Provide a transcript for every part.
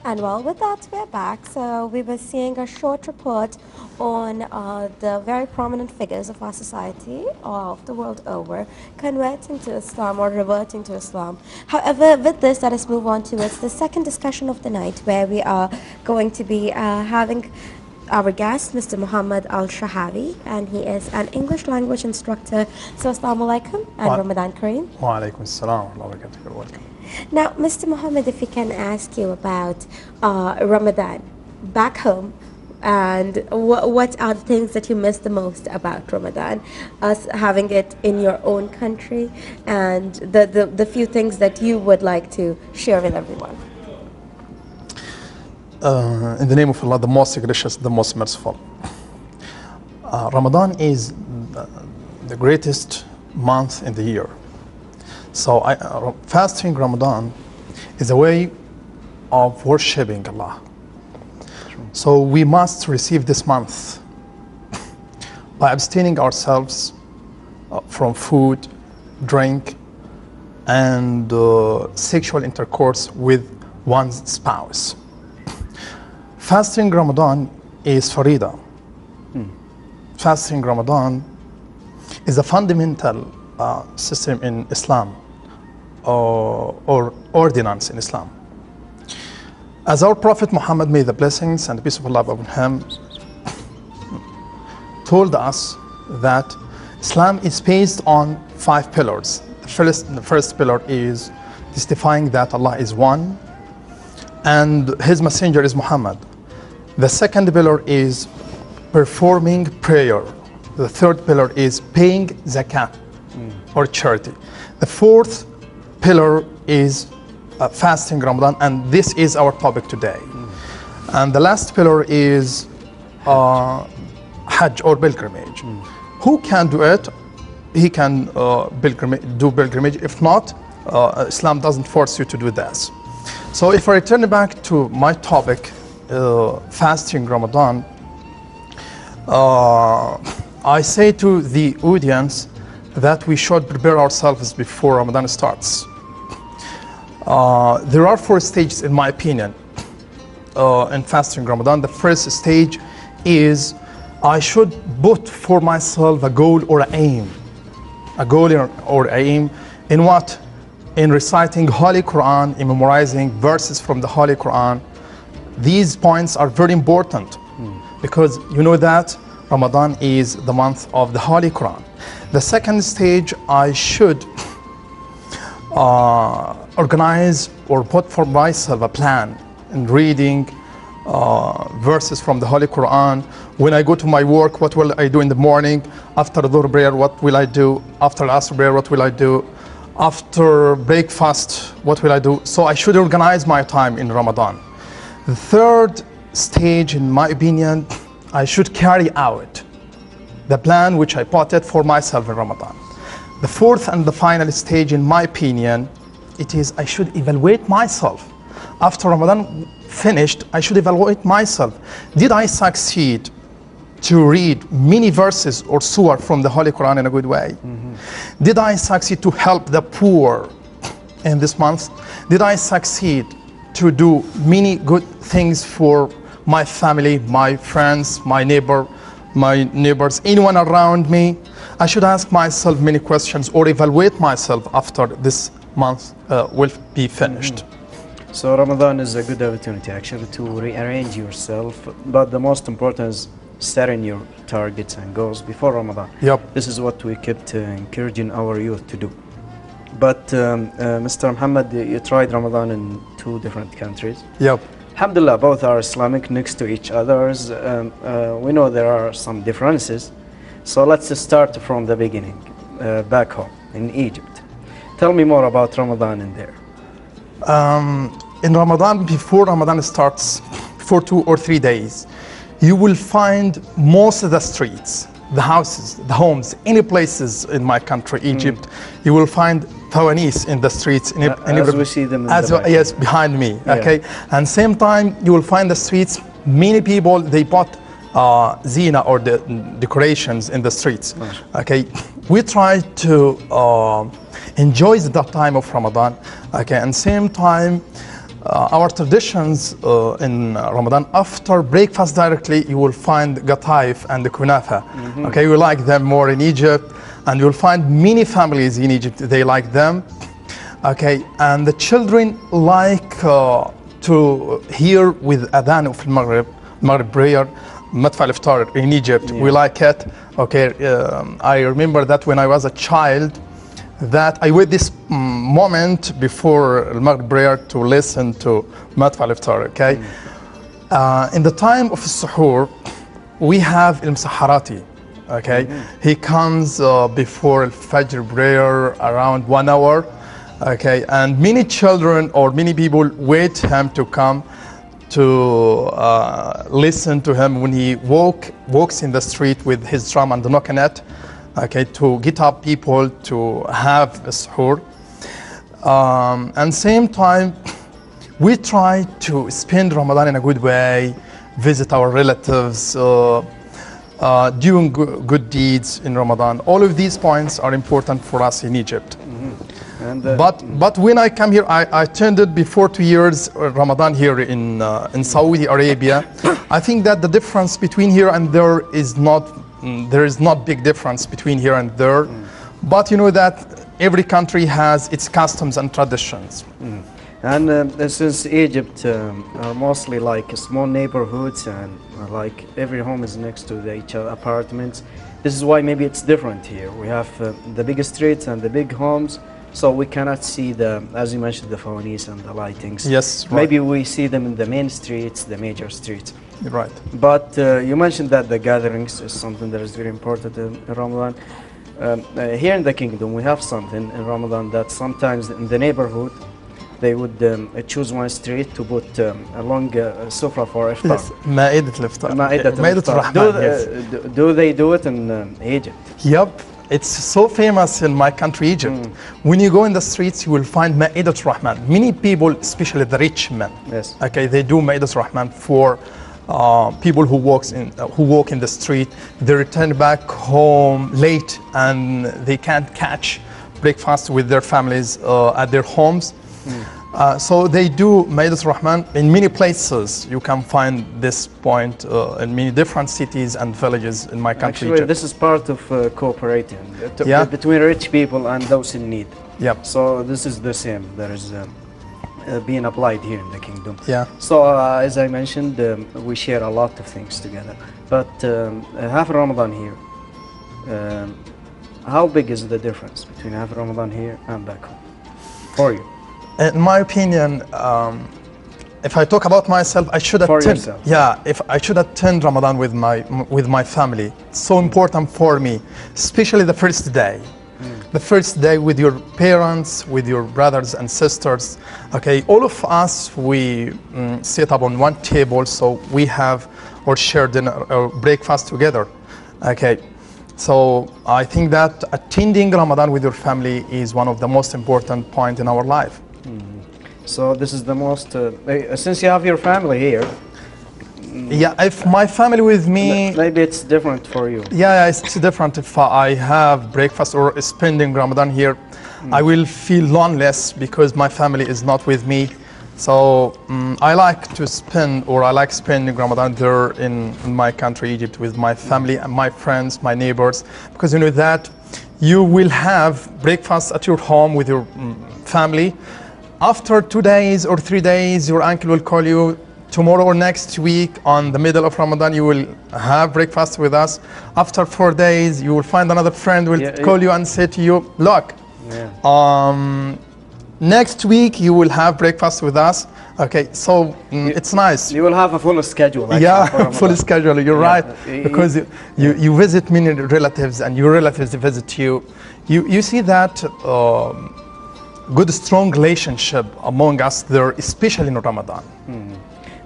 And well, with that, we're back. So we were seeing a short report on the very prominent figures of our society, of the world over, converting to Islam or reverting to Islam. However, with this, let us move on to the second discussion of the night, where we are going to be having our guest, Mr. Muhammad El-Shahawy, and he is an English language instructor. So, Assalamu alaikum and Ramadan Kareem. Wa alaikum assalam wa rahmatullahi wa barakatuh. Welcome. Now, Mr. Muhammad, if we can ask you about Ramadan back home, and what are the things that you miss the most about Ramadan, us having it in your own country, and the few things that you would like to share with everyone? In the name of Allah, the most gracious, the most merciful. Ramadan is the greatest month in the year. So fasting Ramadan is a way of worshipping Allah. So we must receive this month by abstaining ourselves from food, drink, and sexual intercourse with one's spouse. Fasting Ramadan is farida. Fasting Ramadan is a fundamental system in Islam, or ordinance in Islam. As our Prophet Muhammad, may the blessings and the peace of Allah be upon him, told us that Islam is based on 5 pillars. The first pillar is testifying that Allah is one and his messenger is Muhammad. The second pillar is performing prayer. The third pillar is paying zakat or charity. The fourth pillar is fasting Ramadan, and this is our topic today. And the last pillar is Hajj or pilgrimage. Who can do it? He can do pilgrimage. If not, Islam doesn't force you to do this. So if I return back to my topic, fasting Ramadan, I say to the audience that we should prepare ourselves before Ramadan starts. There are 4 stages, in my opinion, in fasting Ramadan. The first stage is I should put for myself a goal or an aim. A goal or aim in what? In reciting Holy Quran, in memorizing verses from the Holy Quran. These points are very important because you know that Ramadan is the month of the Holy Quran. The second stage, I should organize or put for myself a plan in reading verses from the Holy Quran. When I go to my work, what will I do in the morning? After the Dhuhr prayer, what will I do? After Asr prayer, what will I do? After breakfast, what will I do? So I should organize my time in Ramadan. The third stage, in my opinion, I should carry out the plan which I plotted for myself in Ramadan. The fourth and the final stage, in my opinion, it is I should evaluate myself. After Ramadan finished, I should evaluate myself. Did I succeed to read many verses or surah from the Holy Quran in a good way? Did I succeed to help the poor in this month? Did I succeed to do many good things for my family, my friends, my neighbors, anyone around me? I should ask myself many questions or evaluate myself after this month will be finished. So Ramadan is a good opportunity actually to rearrange yourself, but the most important is setting your targets and goals before Ramadan. Yep. This is what we kept encouraging our youth to do. But Mr. Muhammad, you tried Ramadan in 2 different countries. Yep. Alhamdulillah, both are Islamic next to each others. We know there are some differences. So let's start from the beginning, back home in Egypt. Tell me more about Ramadan in there. In Ramadan, before Ramadan starts, for 2 or 3 days, you will find most of the streets, the houses, the homes, any places in my country, Egypt, you will find Tawanis in the streets. As we see them in the back. Yes, behind me, okay? And same time, you will find the streets, many people, they bought zina or the decorations in the streets, okay? We try to enjoy the time of Ramadan, okay? And same time, our traditions in Ramadan, after breakfast directly, you will find gataif and the kunafa. Okay, we like them more in Egypt, and you'll find many families in Egypt, they like them. Okay, and the children like to hear with adhan of Maghrib prayer, Matfa al-Iftar in Egypt. We like it. Okay, I remember that when I was a child, that I wait this moment before Maghrib prayer to listen to Matfa al-Iftar. Okay, in the time of Suhoor, we have al-Musaharati. Okay, he comes before Fajr prayer around 1 hour. Okay, and many children or many people wait him to come to listen to him when he walks in the street with his drum and the knockanet. Okay, to get up people to have a suhoor. And same time, we try to spend Ramadan in a good way, visit our relatives, doing good deeds in Ramadan. All of these points are important for us in Egypt. And, but when I come here, I attended before 2 years Ramadan here in Saudi Arabia. I think that the difference between here and there is not big difference between here and there. But you know that every country has its customs and traditions. And since Egypt are mostly like small neighborhoods and like every home is next to each other, apartments, this is why maybe it's different here. We have the big streets and the big homes. So we cannot see as you mentioned, the fawnis and the lightings. Yes, right. Maybe we see them in the main streets, the major streets. You're right. But you mentioned that the gatherings is something that is very important in Ramadan. Here in the kingdom, we have something in Ramadan that sometimes in the neighborhood, they would choose one street to put a long sufra for iftar. Yes, Ma'idat al-Iftar. Ma'idat al-Rahman, yes. Do they do it in Egypt? Yep. It's so famous in my country, Egypt. When you go in the streets, you will find Ma'idat Rahman. Many people, especially the rich men, yes, okay, they do Ma'idat Rahman for people who walk in the street. They return back home late and they can't catch breakfast with their families at their homes. So they do Ma'idat Rahman in many places. You can find this point in many different cities and villages in my country. Actually, this is part of cooperating between rich people and those in need. Yep. So this is the same that is being applied here in the kingdom. Yeah. So as I mentioned, we share a lot of things together. But half Ramadan here, how big is the difference between half Ramadan here and back home for you? In my opinion, if I talk about myself, I should attend. Yeah, if I should attend Ramadan with my family. It's so important for me, especially the first day. The first day with your parents, with your brothers and sisters. Okay, all of us, we sit up on one table, so we have or share dinner or breakfast together. Okay. So I think that attending Ramadan with your family is one of the most important points in our life. So this is the most, since you have your family here. Yeah, if my family with me. Maybe it's different for you. Yeah, it's different. If I have breakfast or spending Ramadan here, I will feel loneless because my family is not with me. So I like to spend, or I like spending Ramadan there in my country, Egypt, with my family and my friends, my neighbors, because you know that you will have breakfast at your home with your family. After 2 days or 3 days, your uncle will call you. Tomorrow or next week, on the middle of Ramadan, you will have breakfast with us. After 4 days, you will find another friend will call you and say to you, look, next week you will have breakfast with us. Okay, so it's nice. You will have a full schedule. Yeah, full schedule. You're right, because you visit many relatives and your relatives visit you. You see that good, strong relationship among us there, especially in Ramadan.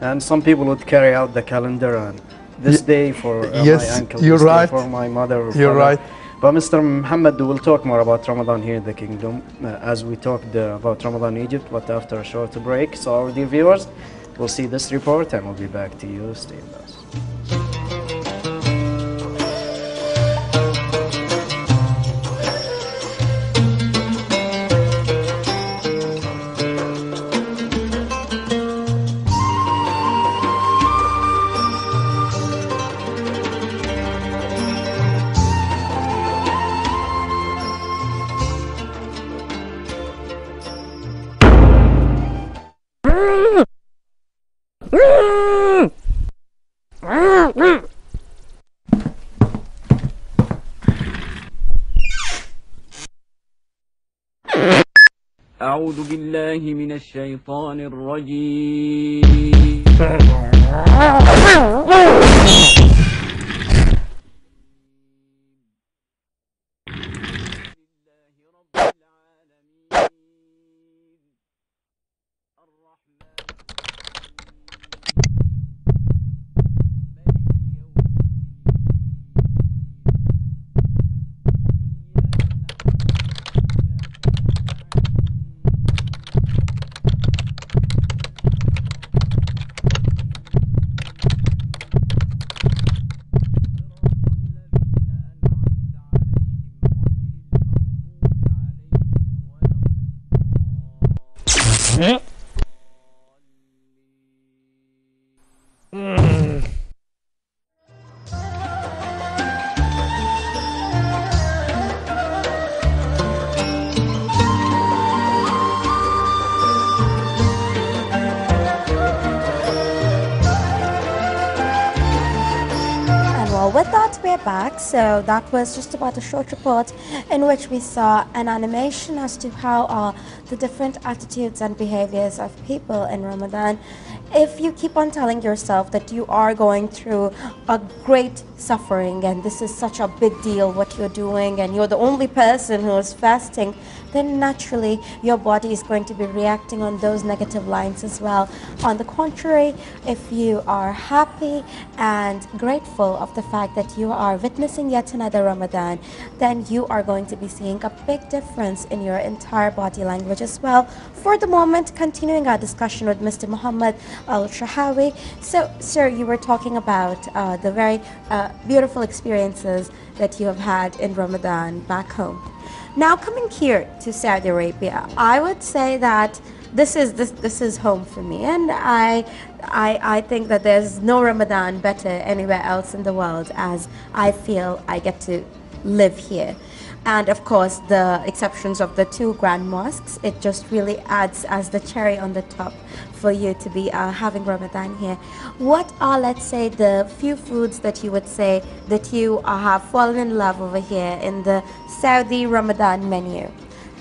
And some people would carry out the calendar and this day for my uncle, you're right. for my mother. Or you're right. But Mr. Muhammad, we'll talk more about Ramadan here in the kingdom as we talked about Ramadan in Egypt, but after a short break. So our dear viewers, we'll see this report and we'll be back to you. Stay with us. أعوذ بالله من الشيطان الرجيم. With that, we're back. So that was just about a short report in which we saw an animation as to how the different attitudes and behaviors of people in Ramadan. If you keep on telling yourself that you are going through a great suffering and this is such a big deal what you're doing and you're the only person who is fasting, then naturally your body is going to be reacting on those negative lines as well. On the contrary, if you are happy and grateful of the fact that you are witnessing yet another Ramadan, then you are going to be seeing a big difference in your entire body language as well. For the moment, continuing our discussion with Mr. Muhammad El-Shahawy. So, sir, you were talking about the very beautiful experiences that you have had in Ramadan back home. Now coming here to Saudi Arabia, I would say that this is home for me, and I think that there's no Ramadan better anywhere else in the world, as I feel I get to live here. And of course, the exceptions of the two grand mosques, it just really adds as the cherry on the top for you to be having Ramadan here. What are, let's say, the few foods that you would say that you have fallen in love over here in the Saudi Ramadan menu?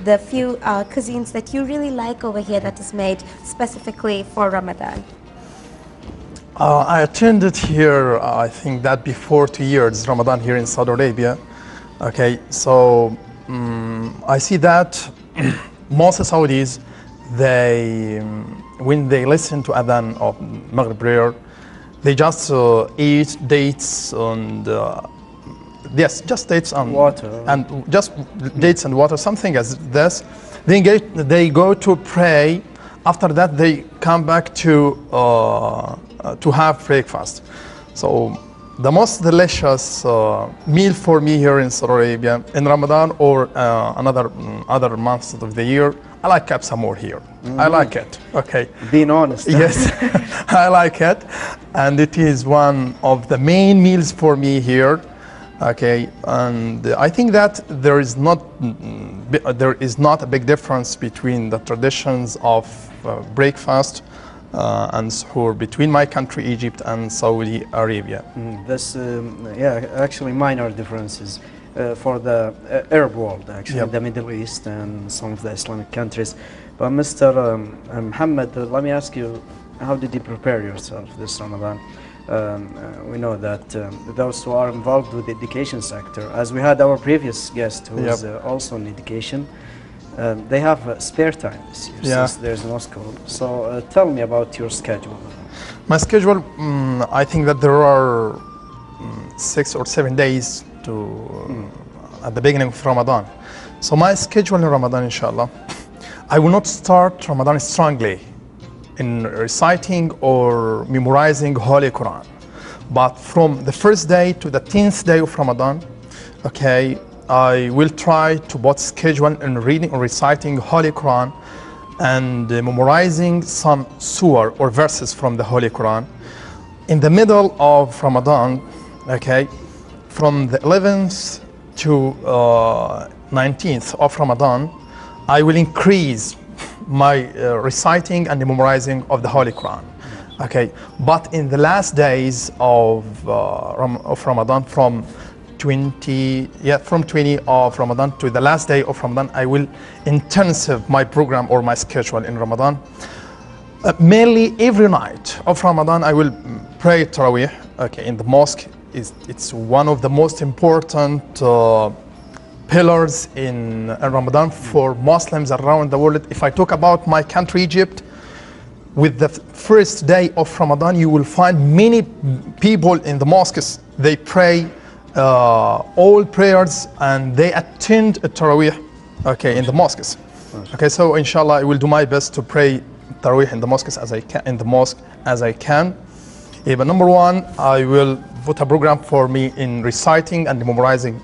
The few cuisines that you really like over here that is made specifically for Ramadan? I attended here, I think that before 2 years, Ramadan here in Saudi Arabia. Okay, so I see that most Saudis, they when they listen to Adhan of Maghrib prayer, they just eat dates and yes, just dates and water, and just dates and water, something as this. They go to pray. After that, they come back to have breakfast. So the most delicious meal for me here in Saudi Arabia in Ramadan or other months of the year, I like kabsa more here. I like it. Okay. Being honest. Yes, I like it, and it is one of the main meals for me here. Okay, and I think that there is not a big difference between the traditions of breakfast and suhoor between my country, Egypt, and Saudi Arabia. Yeah, actually minor differences for the Arab world, actually, Yep. the Middle East and some of the Islamic countries. But Mr. Muhammad, let me ask you, how did you prepare yourself this Ramadan? We know that those who are involved with the education sector, as we had our previous guest who is also in education, they have spare time this year since there's no school. So tell me about your schedule. My schedule, I think that there are 6 or 7 days at the beginning of Ramadan. So my schedule in Ramadan, inshallah, I will not start Ramadan strongly in reciting or memorizing Holy Quran. But from the first day to the 10th day of Ramadan, okay, I will try to both schedule in reading or reciting Holy Quran and memorizing some surah or verses from the Holy Quran. In the middle of Ramadan, okay, from the 11th to 19th of Ramadan, I will increase my reciting and memorizing of the Holy Quran. Okay, but in the last days of Ramadan, from 20 of Ramadan to the last day of Ramadan, I will intensive my program or my schedule in Ramadan. Mainly every night of Ramadan, I will pray Taraweeh. Okay, in the mosque. It's one of the most important pillars in Ramadan for Muslims around the world. If I talk about my country, Egypt, with the first day of Ramadan, you will find many people in the mosques. They pray all prayers and they attend a Taraweeh, okay, in the mosques. Okay, so inshallah, I will do my best to pray Taraweeh in the mosques as I can. But number one, I will put a program for me in reciting and memorizing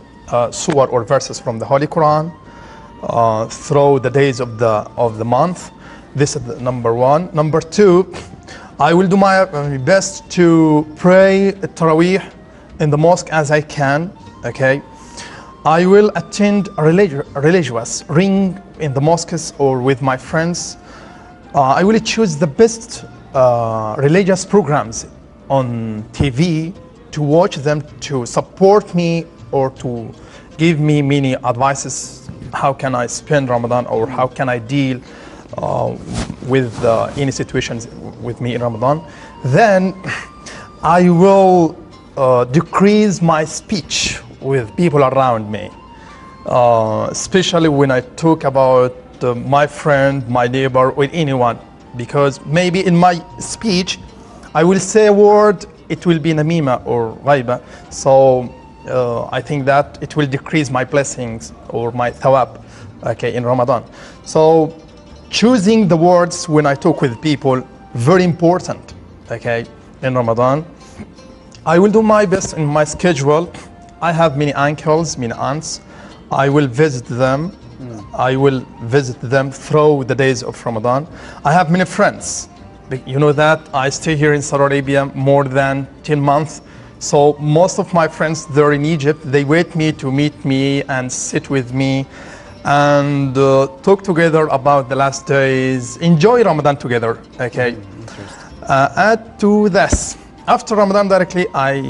surah or verses from the Holy Quran through the days of the month. This is the number one. Number two, I will do my best to pray Taraweeh in the mosque as I can. Okay, I will attend a religious ring in the mosques or with my friends. I will choose the best religious programs on TV to watch them, to support me or to give me many advices. How can I spend Ramadan, or how can I deal with any situations with me in Ramadan? Then I will decrease my speech with people around me, especially when I talk about my friend, my neighbor, or anyone, because maybe in my speech I will say a word, it will be namima or ghaiba, so I think that it will decrease my blessings or my thawab, okay, in Ramadan. So choosing the words when I talk with people, very important, okay, in Ramadan. I will do my best in my schedule. I have many uncles, many aunts. I will visit them. I will visit them through the days of Ramadan. I have many friends. You know that I stay here in Saudi Arabia more than 10 months. So most of my friends, they're in Egypt. They wait me to meet me and sit with me and talk together about the last days, enjoy Ramadan together, okay? Add to this, after Ramadan directly, I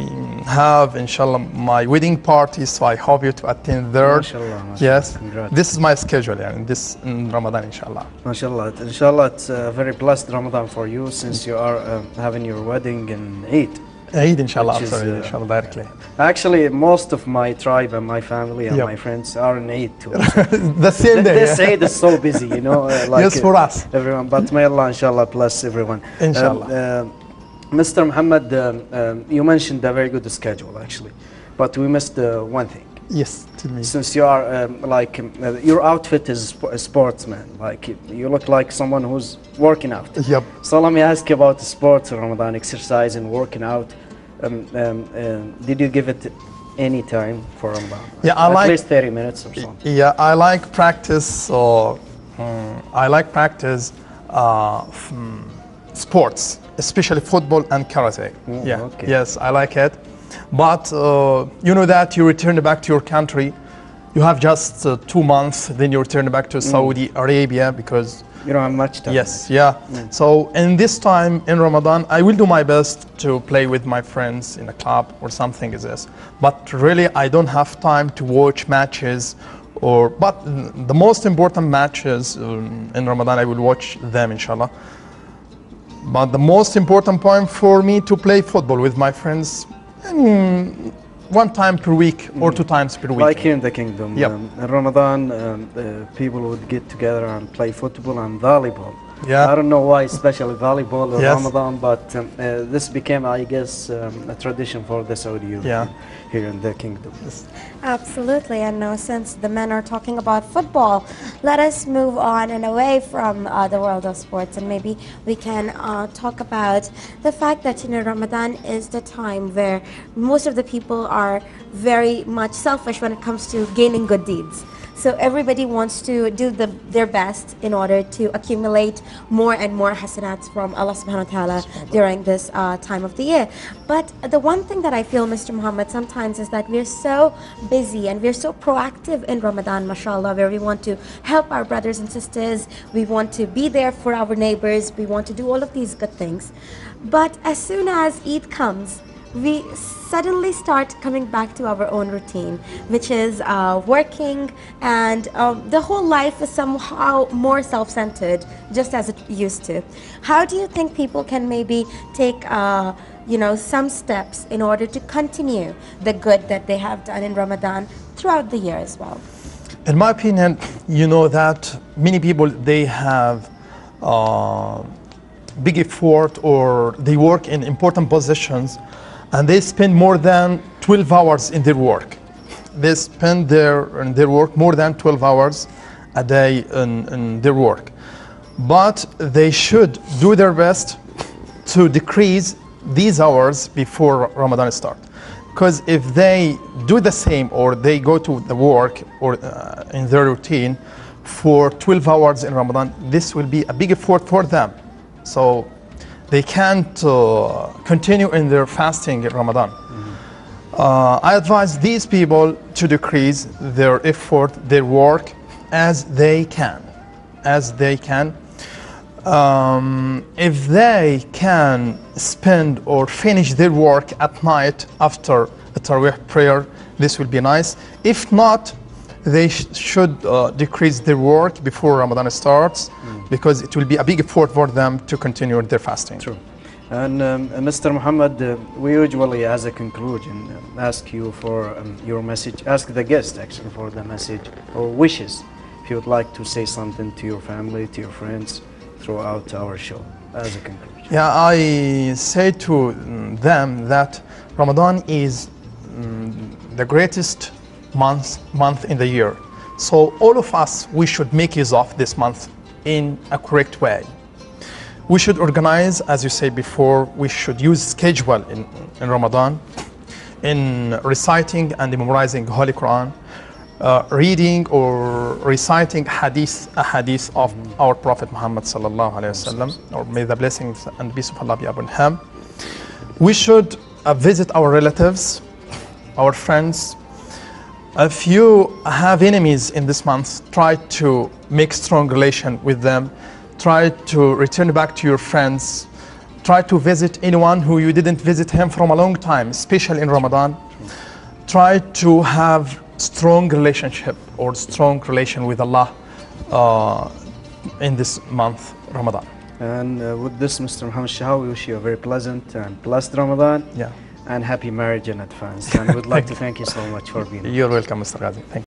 have, inshallah, my wedding party, so I hope you to attend there. MashaAllah, yes, congrats. This is my schedule, yeah, in Ramadan, inshallah. MashaAllah. Inshallah, it's a very blessed Ramadan for you, since you are having your wedding in Eid. Eid, inshallah, Which is, sorry, inshallah, directly. Actually, most of my tribe and my family and Yep. my friends are in Eid too. The same day. This Eid is so busy, you know. Yes, for us. Everyone, but may Allah, inshallah, bless everyone. Inshallah. Mr. Muhammad, you mentioned a very good schedule, actually, but we missed one thing. Yes, tell me. Since you are your outfit is a sportsman, like you look like someone who's working out. Yep. So let me ask you about the sports, Ramadan, exercise and working out. Did you give it any time for Ramadan? Yeah, at least 30 minutes or something. Yeah, I like practice. I like practice sports, especially football and karate. Yeah, okay. yes, I like it. But you know that you return back to your country, you have just 2 months, then you return back to Saudi Arabia because You don't have much time. yes, yeah. So in this time in Ramadan, I will do my best to play with my friends in a club or something as this. But really, I don't have time to watch matches. But the most important matches in Ramadan, I will watch them, inshallah. But the most important point for me to play football with my friends 1 time per week or 2 times per week. Like here in the kingdom, Yep. in Ramadan, people would get together and play football and volleyball. Yeah. I don't know why, especially volleyball in Yes. Ramadan, but this became, I guess, a tradition for the Saudi Union Yeah. here in the kingdom. Absolutely, and now since the men are talking about football, let us move on and away from the world of sports, and maybe we can talk about the fact that Ramadan is the time where most of the people are very much selfish when it comes to gaining good deeds. So everybody wants to do their best in order to accumulate more and more hasanats from Allah subhanahu wa ta'ala during this time of the year. But the one thing that I feel, Mr. Muhammad, sometimes is that we're so busy and we're so proactive in Ramadan, mashallah, where we want to help our brothers and sisters, we want to be there for our neighbors, we want to do all of these good things. But as soon as Eid comes, we suddenly start coming back to our own routine, which is working, and the whole life is somehow more self-centered, just as it used to. How do you think people can maybe take some steps in order to continue the good that they have done in Ramadan throughout the year as well? In my opinion, you know that many people, they have big effort, or they work in important positions, and they spend more than 12 hours in their work. They spend in their work more than 12 hours a day in their work. But they should do their best to decrease these hours before Ramadan starts. Because if they do the same, or they go to the work or in their routine for 12 hours in Ramadan, this will be a big effort for them. So they can't continue in their fasting in Ramadan. I advise these people to decrease their effort, their work, as they can. If they can spend or finish their work at night after a Tarawih prayer, this will be nice. If not, they should decrease their work before Ramadan starts, because it will be a big effort for them to continue their fasting. True. And Mr. Muhammad, we usually, as a conclusion, ask you for your message, ask the guest actually for the message or wishes, if you would like to say something to your family, to your friends, throughout our show, as a conclusion. Yeah, I say to them that Ramadan is the greatest month in the year. So all of us, we should make use of this month in a correct way. We should organize, as you said before, we should use schedule in Ramadan, in reciting and memorizing Holy Quran, reading or reciting a hadith of our Prophet Muhammad sallallahu alaihi wasallam, or may the blessings and peace of Allah be upon him. We should visit our relatives, our friends. If you have enemies in this month, try to make strong relation with them. Try to return back to your friends. Try to visit anyone who you didn't visit him from a long time, especially in Ramadan. Try to have strong relationship or strong relation with Allah in this month, Ramadan. And with this, Mr. Muhammad Shahawy, we wish you a very pleasant and blessed Ramadan. Yeah. And happy marriage in advance. And we'd like to thank you so much for being here. You're welcome, Mr. Ghazi. Thank you.